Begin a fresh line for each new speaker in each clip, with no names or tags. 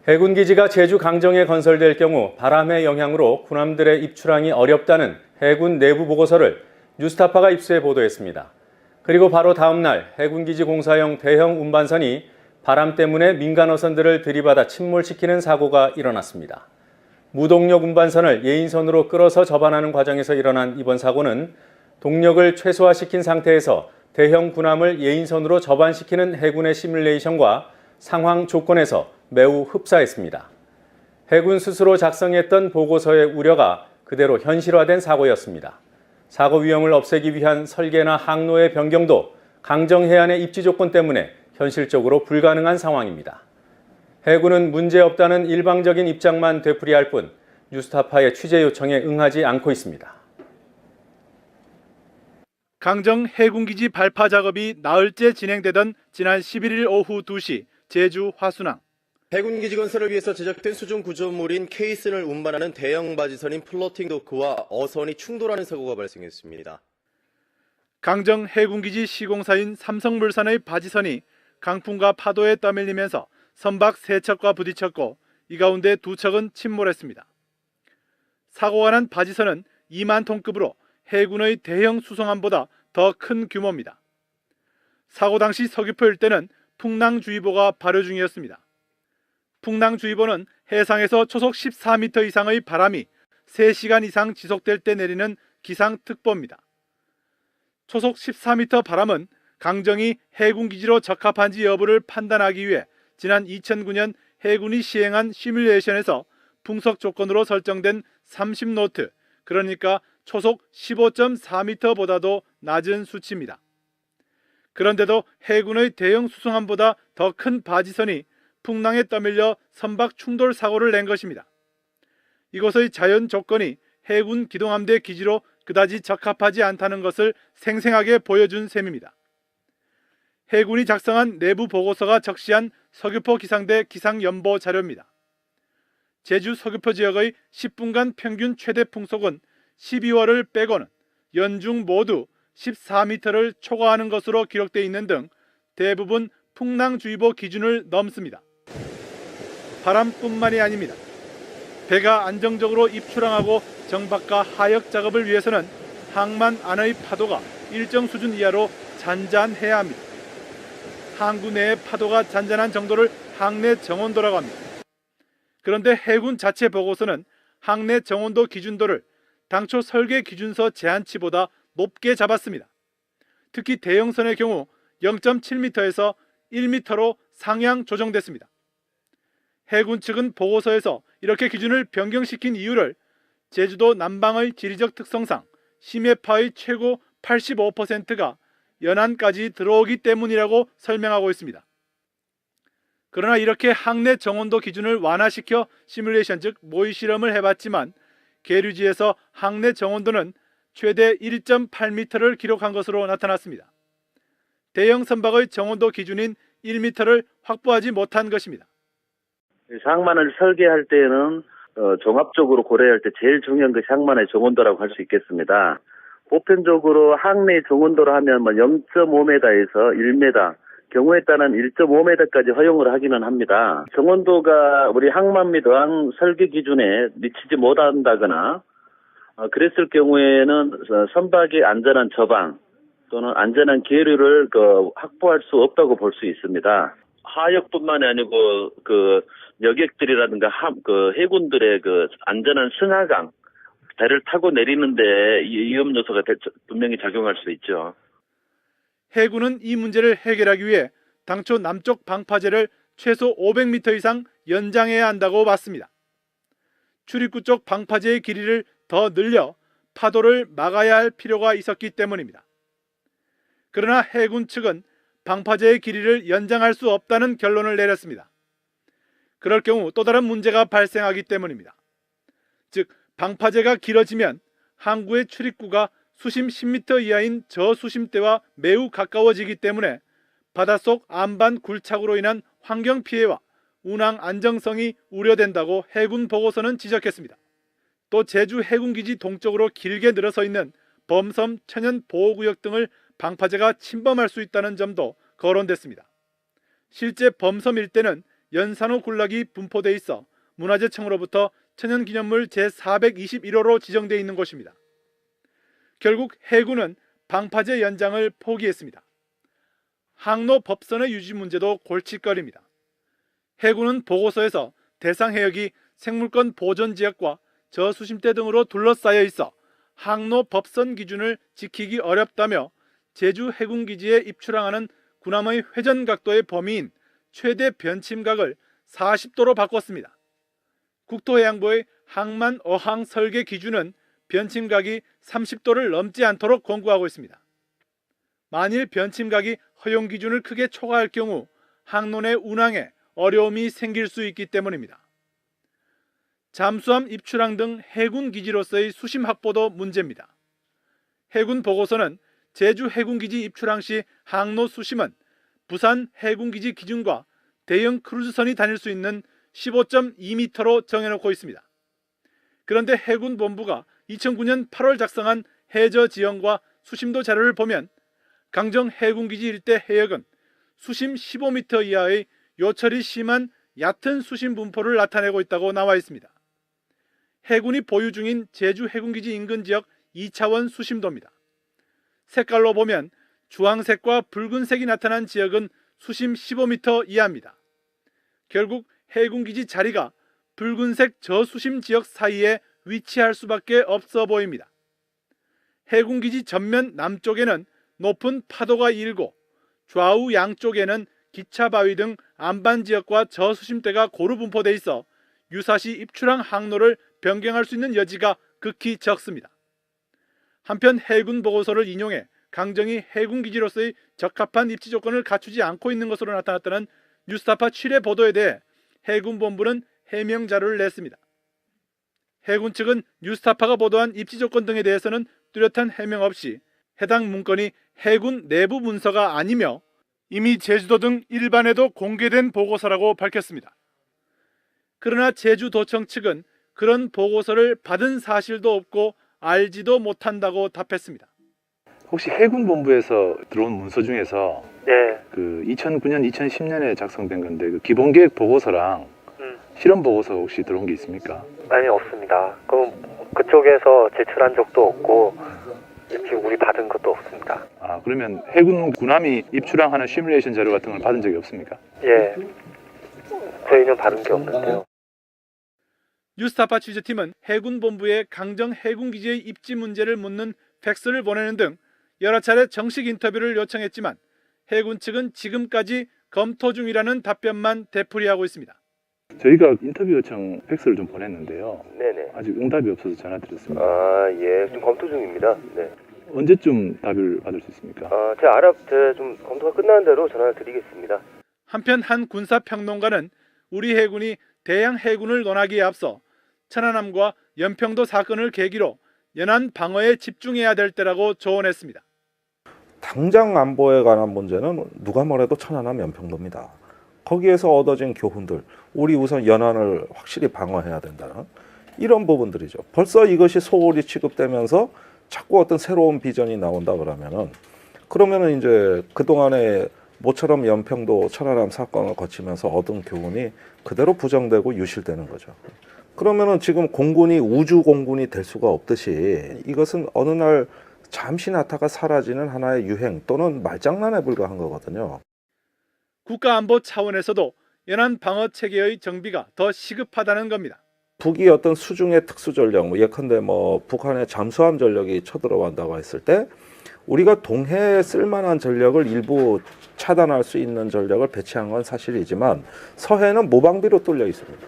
해군기지가 제주 강정에 건설될 경우 바람의 영향으로 군함들의 입출항이 어렵다는 해군 내부 보고서를 뉴스타파가 입수해 보도했습니다. 그리고 바로 다음 날 해군기지 공사용 대형 운반선이 바람 때문에 민간 어선들을 들이받아 침몰시키는 사고가 일어났습니다. 무동력 운반선을 예인선으로 끌어서 접안하는 과정에서 일어난 이번 사고는 동력을 최소화시킨 상태에서 대형 군함을 예인선으로 접안시키는 해군의 시뮬레이션과 상황 조건에서 매우 흡사했습니다. 해군 스스로 작성했던 보고서의 우려가 그대로 현실화된 사고였습니다. 사고 위험을 없애기 위한 설계나 항로의 변경도 강정 해안의 입지 조건 때문에 현실적으로 불가능한 상황입니다. 해군은 문제없다는 일방적인 입장만 되풀이할 뿐 뉴스타파의 취재 요청에 응하지 않고 있습니다.
강정 해군기지 발파 작업이 나흘째 진행되던 지난 11일 오후 2시 제주 화순항.
해군기지 건설을 위해서 제작된 수중 구조물인 케이슨을 운반하는 대형 바지선인 플로팅 도크와 어선이 충돌하는 사고가 발생했습니다.
강정 해군기지 시공사인 삼성물산의 바지선이 강풍과 파도에 떠밀리면서 선박 3척과 부딪혔고 이 가운데 2척은 침몰했습니다. 사고가 난 바지선은 2만 톤급으로 해군의 대형 수송함보다 더 큰 규모입니다. 사고 당시 서귀포 일대는 풍랑주의보가 발효 중이었습니다. 풍랑주의보는 해상에서 초속 14m 이상의 바람이 3시간 이상 지속될 때 내리는 기상특보입니다. 초속 14m 바람은 강정이 해군기지로 적합한지 여부를 판단하기 위해 지난 2009년 해군이 시행한 시뮬레이션에서 풍속 조건으로 설정된 30노트, 그러니까 초속 15.4m보다도 낮은 수치입니다. 그런데도 해군의 대형 수송함보다 더 큰 바지선이 풍랑에 떠밀려 선박 충돌 사고를 낸 것입니다. 이곳의 자연 조건이 해군 기동함대 기지로 그다지 적합하지 않다는 것을 생생하게 보여준 셈입니다. 해군이 작성한 내부 보고서가 적시한 서귀포 기상대 기상연보 자료입니다. 제주 서귀포 지역의 10분간 평균 최대 풍속은 12월을 빼고는 연중 모두 14m를 초과하는 것으로 기록되어 있는 등 대부분 풍랑주의보 기준을 넘습니다. 바람뿐만이 아닙니다. 배가 안정적으로 입출항하고 정박과 하역 작업을 위해서는 항만 안의 파도가 일정 수준 이하로 잔잔해야 합니다. 항구 내의 파도가 잔잔한 정도를 항내 정온도라고 합니다. 그런데 해군 자체 보고서는 항내 정온도 기준도를 당초 설계 기준서 제한치보다 높게 잡았습니다. 특히 대형선의 경우 0.7m에서 1m로 상향 조정됐습니다. 해군 측은 보고서에서 이렇게 기준을 변경시킨 이유를 제주도 남방의 지리적 특성상 심해파의 최고 85%가 연안까지 들어오기 때문이라고 설명하고 있습니다. 그러나 이렇게 항내 정온도 기준을 완화시켜 시뮬레이션 즉 모의 실험을 해봤지만 계류지에서 항내 정온도는 최대 1.8m를 기록한 것으로 나타났습니다. 대형 선박의 정온도 기준인 1m를 확보하지 못한 것입니다.
항만을 설계할 때는 종합적으로 고려할 때 제일 중요한 것이 항만의 정온도라고 할 수 있겠습니다. 보편적으로 항내 정온도로 하면 0.5m에서 1m, 경우에 따른 1.5m까지 허용을 하기는 합니다. 정온도가 우리 항만 및 어항 설계 기준에 미치지 못한다거나 그랬을 경우에는 선박이 안전한 접항 또는 안전한 계류를 확보할 수 없다고 볼 수 있습니다. 하역뿐만이 아니고 여객들이라든가 해군들의 안전한 승하강 배를 타고 내리는데 위험 요소가 분명히 작용할 수 있죠.
해군은 이 문제를 해결하기 위해 당초 남쪽 방파제를 최소 500m 이상 연장해야 한다고 봤습니다. 출입구 쪽 방파제의 길이를 더 늘려 파도를 막아야 할 필요가 있었기 때문입니다. 그러나 해군 측은 방파제의 길이를 연장할 수 없다는 결론을 내렸습니다. 그럴 경우 또 다른 문제가 발생하기 때문입니다. 즉 방파제가 길어지면 항구의 출입구가 수심 10m 이하인 저수심대와 매우 가까워지기 때문에 바닷속 안반 굴착으로 인한 환경 피해와 운항 안정성이 우려된다고 해군 보고서는 지적했습니다. 또 제주 해군기지 동쪽으로 길게 늘어서 있는 범섬 천연보호구역 등을 방파제가 침범할 수 있다는 점도 거론됐습니다. 실제 범섬 일대는 연산호 군락이 분포돼 있어 문화재청으로부터 천연기념물 제421호로 지정되어 있는 곳입니다. 결국 해군은 방파제 연장을 포기했습니다. 항로 법선의 유지 문제도 골칫거리입니다. 해군은 보고서에서 대상 해역이 생물권 보존지역과 저수심대 등으로 둘러싸여 있어 항로 법선 기준을 지키기 어렵다며 제주 해군기지에 입출항하는 군함의 회전각도의 범위인 최대 변침각을 40도로 바꿨습니다. 국토해양부의 항만 어항 설계 기준은 변침각이 30도를 넘지 않도록 권고하고 있습니다. 만일 변침각이 허용 기준을 크게 초과할 경우 항론의 운항에 어려움이 생길 수 있기 때문입니다. 잠수함 입출항 등 해군 기지로서의 수심 확보도 문제입니다. 해군 보고서는 제주 해군기지 입출항 시 항로 수심은 부산 해군기지 기준과 대형 크루즈선이 다닐 수 있는 15.2m로 정해놓고 있습니다. 그런데 해군본부가 2009년 8월 작성한 해저 지형과 수심도 자료를 보면 강정 해군기지 일대 해역은 수심 15m 이하의 요철이 심한 얕은 수심 분포를 나타내고 있다고 나와 있습니다. 해군이 보유 중인 제주 해군기지 인근 지역 2차원 수심도입니다. 색깔로 보면 주황색과 붉은색이 나타난 지역은 수심 15m 이하입니다. 결국 해군기지 자리가 붉은색 저수심 지역 사이에 위치할 수밖에 없어 보입니다. 해군기지 전면 남쪽에는 높은 파도가 일고 좌우 양쪽에는 기차바위 등 안반 지역과 저수심대가 고루 분포돼 있어 유사시 입출항 항로를 변경할 수 있는 여지가 극히 적습니다. 한편 해군 보고서를 인용해 강정이 해군기지로서의 적합한 입지 조건을 갖추지 않고 있는 것으로 나타났다는 뉴스타파 7회 보도에 대해 해군본부는 해명 자료를 냈습니다. 해군 측은 뉴스타파가 보도한 입지 조건 등에 대해서는 뚜렷한 해명 없이 해당 문건이 해군 내부 문서가 아니며 이미 제주도 등 일반에도 공개된 보고서라고 밝혔습니다. 그러나 제주도청 측은 그런 보고서를 받은 사실도 없고 알지도 못한다고 답했습니다.
혹시 해군본부에서 들어온 문서 중에서
네.
그 2009년, 2010년에 작성된 건데 그 기본계획 보고서랑 실험 보고서 혹시 들어온 게 있습니까?
아니, 없습니다. 그럼 그쪽에서 제출한 적도 없고 지금 우리 받은 것도 없습니다.
아, 그러면 해군 군함이 입출항하는 시뮬레이션 자료 같은 걸 받은 적이 없습니까?
예. 저희는 받은 게 없는데요.
뉴스타파 취재팀은 해군본부에 강정 해군기지의 입지 문제를 묻는 팩스를 보내는 등 여러 차례 정식 인터뷰를 요청했지만 해군 측은 지금까지 검토 중이라는 답변만 되풀이하고 있습니다.
저희가 인터뷰 요청 팩스를 좀 보냈는데요.
네네.
아직 응답이 없어서 전화드렸습니다.
아, 예. 좀 검토 중입니다. 네.
언제쯤 답을 받을 수 있습니까?
제가 좀 검토가 끝나는 대로 전화를 드리겠습니다.
한편 한 군사평론가는 우리 해군이 대양 해군을 논하기에 앞서 천안함과 연평도 사건을 계기로 연안 방어에 집중해야 될 때라고 조언했습니다.
당장 안보에 관한 문제는 누가 뭐래도 천안함 연평도입니다. 거기에서 얻어진 교훈들, 우리 우선 연안을 확실히 방어해야 된다는 이런 부분들이죠. 벌써 이것이 소홀히 취급되면서 자꾸 어떤 새로운 비전이 나온다 그러면은 이제 그동안에 모처럼 연평도 천안함 사건을 거치면서 얻은 교훈이 그대로 부정되고 유실되는 거죠. 그러면은 지금 공군이 우주 공군이 될 수가 없듯이 이것은 어느 날 잠시 나타가 사라지는 하나의 유행 또는 말장난에 불과한 거거든요.
국가안보 차원에서도 연안 방어 체계의 정비가 더 시급하다는 겁니다.
북이 어떤 수중의 특수 전력, 예컨대 북한의 잠수함 전력이 쳐들어간다고 했을 때 우리가 동해에 쓸만한 전력을 일부 차단할 수 있는 전력을 배치한 건 사실이지만 서해는 무방비로 뚫려 있습니다.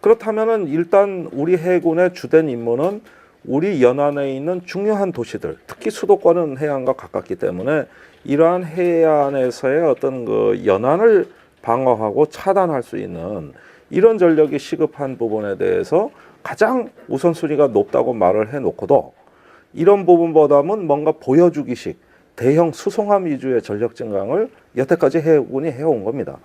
그렇다면은 일단 우리 해군의 주된 임무는 우리 연안에 있는 중요한 도시들, 특히 수도권은 해안과 가깝기 때문에 이러한 해안에서의 어떤 그 연안을 방어하고 차단할 수 있는 이런 전력이 시급한 부분에 대해서 가장 우선순위가 높다고 말을 해놓고도 이런 부분보다는 뭔가 보여주기식 대형 수송함 위주의 전력 증강을 여태까지 해군이 해온 겁니다.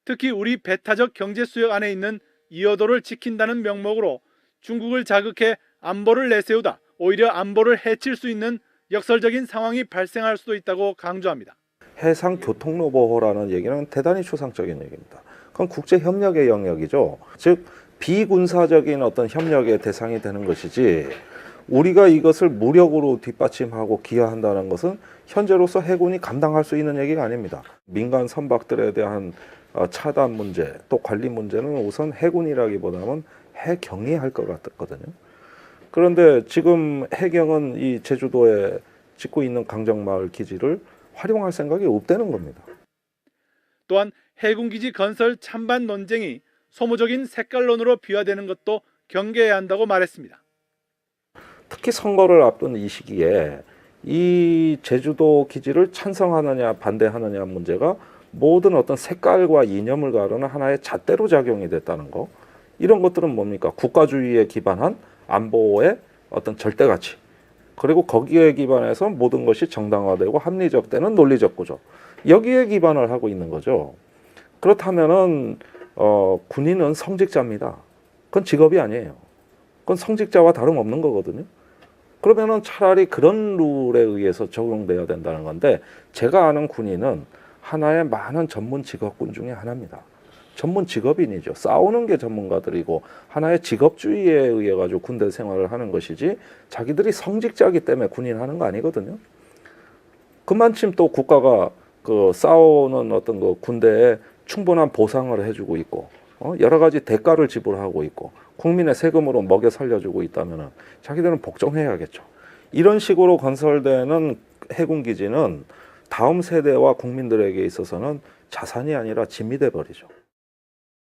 특히 우리 배타적 경제 수역 안에 있는 이어도를 지킨다는 명목으로 중국을 자극해 안보를 내세우다 오히려 안보를 해칠 수 있는 역설적인 상황이 발생할 수도 있다고 강조합니다.
해상 교통로 보호라는 얘기는 대단히 추상적인 얘기입니다. 그건 국제 협력의 영역이죠. 즉 비군사적인 어떤 협력의 대상이 되는 것이지 우리가 이것을 무력으로 뒷받침하고 기여한다는 것은 현재로서 해군이 감당할 수 있는 얘기가 아닙니다. 민간 선박들에 대한 차단 문제 또 관리 문제는 우선 해군이라기보다는 해경이 할 것 같거든요. 그런데 지금 해경은 이 제주도에 짓고 있는 강정마을 기지를 활용할 생각이 없다는 겁니다.
또한 해군기지 건설 찬반 논쟁이 소모적인 색깔론으로 비화되는 것도 경계해야 한다고 말했습니다.
특히 선거를 앞둔 이 시기에 이 제주도 기지를 찬성하느냐 반대하느냐 문제가 모든 어떤 색깔과 이념을 가르는 하나의 잣대로 작용이 됐다는 거. 이런 것들은 뭡니까? 국가주의에 기반한 안보의 어떤 절대가치. 그리고 거기에 기반해서 모든 것이 정당화되고 합리적 되는 논리적 구조. 여기에 기반을 하고 있는 거죠. 그렇다면은 군인은 성직자입니다. 그건 직업이 아니에요. 그건 성직자와 다름없는 거거든요. 그러면은 차라리 그런 룰에 의해서 적용돼야 된다는 건데 제가 아는 군인은 하나의 많은 전문 직업군 중에 하나입니다. 전문 직업인이죠. 싸우는 게 전문가들이고 하나의 직업주의에 의해 가지고 군대 생활을 하는 것이지 자기들이 성직자이기 때문에 군인 하는 거 아니거든요. 그만큼 또 국가가 그 싸우는 어떤 그 군대에 충분한 보상을 해주고 있고 여러 가지 대가를 지불하고 있고 국민의 세금으로 먹여 살려주고 있다면은 자기들은 복종해야겠죠. 이런 식으로 건설되는 해군 기지는 다음 세대와 국민들에게 있어서는 자산이 아니라 짐이 돼 버리죠.